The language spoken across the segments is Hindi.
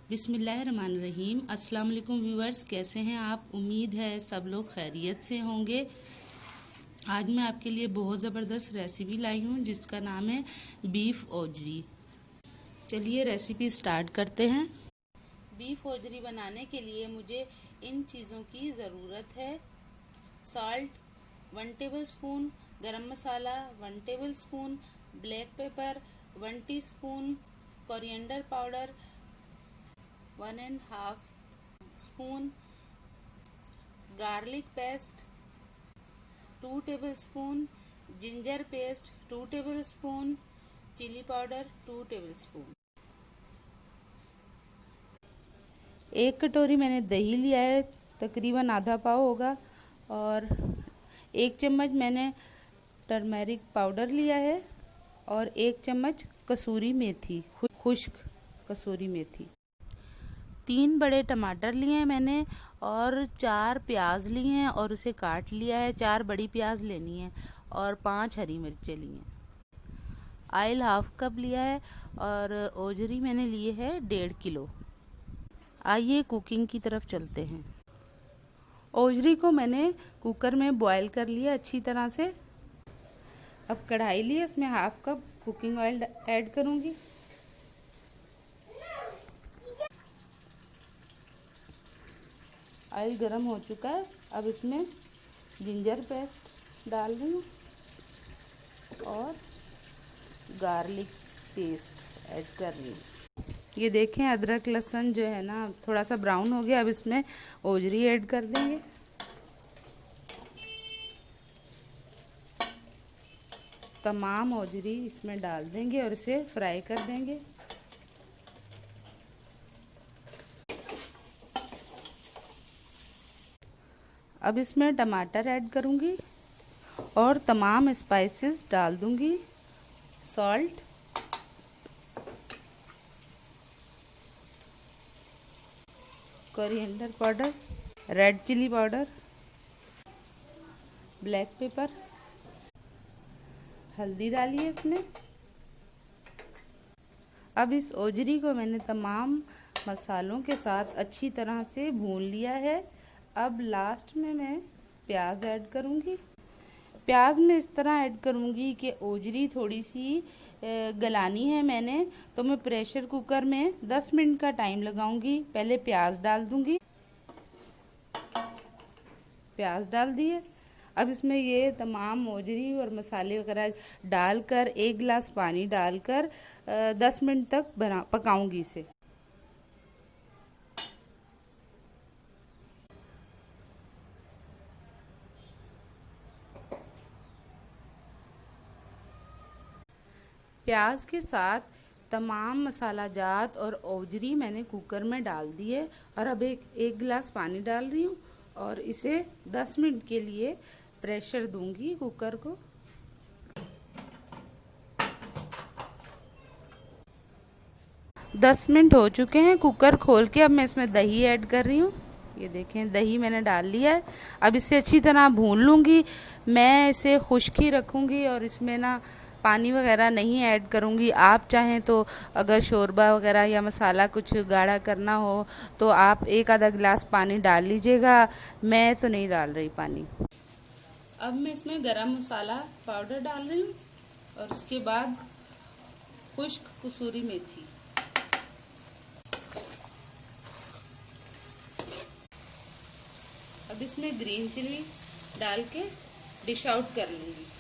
बिस्मिल्लाहिर्रहमानिर्रहीम। अस्सलाम वालेकुम व्यूअर्स, कैसे हैं आप? उम्मीद है सब लोग खैरियत से होंगे। आज मैं आपके लिए बहुत ज़बरदस्त रेसिपी लाई हूँ जिसका नाम है बीफ ओजरी। चलिए रेसिपी स्टार्ट करते हैं। बीफ ओजरी बनाने के लिए मुझे इन चीज़ों की ज़रूरत है। Salt 1 tablespoon, garam masala 1 tablespoon, black pepper 1 teaspoon, coriander powder 1.5 spoon, garlic paste 2 tablespoon, ginger paste 2 tablespoon, chilli powder 2 tablespoon. 1 कटोरी मैंने दही लिया है, तकरीबन आधा पाव होगा, और 1 चम्मच मैंने टर्मेरिक पाउडर लिया है, और 1 चम्मच कसूरी मेथी, खुश्क कसूरी मेथी। 3 बड़े टमाटर लिए हैं मैंने, और 4 प्याज लिए हैं और उसे काट लिया है। 4 बड़ी प्याज लेनी है और 5 हरी मिर्चें ली हैं। ऑयल 1/2 कप लिया है, और ओजरी मैंने लिए है 1.5 किलो। आइए कुकिंग की तरफ चलते हैं। ओजरी को मैंने कुकर में बॉईल कर लिया अच्छी तरह से। अब कढ़ाई ली, उसमें 1/2 कप कुकिंग ऑयल ऐड करूंगी। ऑयल गरम हो चुका है, अब इसमें जिंजर पेस्ट डाल रही हूँ और गार्लिक पेस्ट ऐड कर रही हूँ। ये देखें, अदरक लहसुन जो है ना थोड़ा सा ब्राउन हो गया। अब इसमें ओजरी ऐड कर देंगे। तमाम ओजरी इसमें डाल देंगे और इसे फ्राई कर देंगे। अब इसमें टमाटर ऐड करूंगी और तमाम स्पाइसेस डाल दूंगी। Salt, coriander powder, red chilli powder, black pepper, हल्दी डालिए इसमें। अब इस ओजरी को मैंने तमाम मसालों के साथ अच्छी तरह से भून लिया है। अब लास्ट में मैं प्याज ऐड करूंगी। प्याज में इस तरह ऐड करूंगी कि ओजरी थोड़ी सी गलानी है मैंने, तो मैं प्रेशर कुकर में 10 मिनट का टाइम लगाऊंगी। पहले प्याज डाल दूंगी। प्याज डाल दिए। अब इसमें ये तमाम ओजरी और मसाले वगैरह डालकर 1 गिलास पानी डालकर 10 मिनट तक पकाऊंगी इसे। प्याज के साथ तमाम मसाला जात और ओजरी मैंने कुकर में डाल दिए, और अब एक गिलास पानी डाल रही हूँ और इसे 10 मिनट के लिए प्रेशर दूंगी कुकर को। दस मिनट हो चुके हैं कुकर खोल के। अब मैं इसमें दही ऐड कर रही हूँ। ये देखें, दही मैंने डाल लिया है। अब इसे अच्छी तरह भून लूँगी। मैं इसे खुश्क ही रखूँगी और इसमें ना पानी वगैरह नहीं ऐड करूँगी। आप चाहें तो अगर शोरबा वगैरह या मसाला कुछ गाढ़ा करना हो तो आप 1 आधा गिलास पानी डाल लीजिएगा। मैं तो नहीं डाल रही पानी। अब मैं इसमें गरम मसाला पाउडर डाल रही हूँ और उसके बाद खुश्क कसूरी मेथी। अब इसमें ग्रीन चिली डाल के डिश आउट कर लूंगी।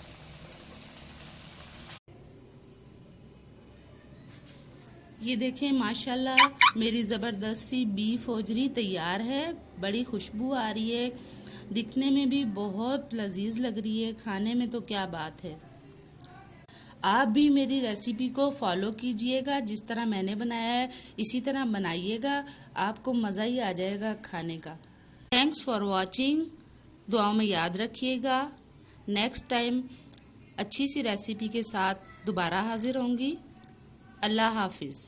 ये देखें, माशाल्लाह मेरी ज़बरदस्त सी बीफ ओजरी तैयार है। बड़ी खुशबू आ रही है, दिखने में भी बहुत लजीज लग रही है, खाने में तो क्या बात है। आप भी मेरी रेसिपी को फॉलो कीजिएगा। जिस तरह मैंने बनाया है इसी तरह बनाइएगा, आपको मज़ा ही आ जाएगा खाने का। Thanks for watching. दुआओं में याद रखिएगा। नेक्स्ट टाइम अच्छी सी रेसिपी के साथ दोबारा हाजिर होंगी। अल्लाह हाफिज़।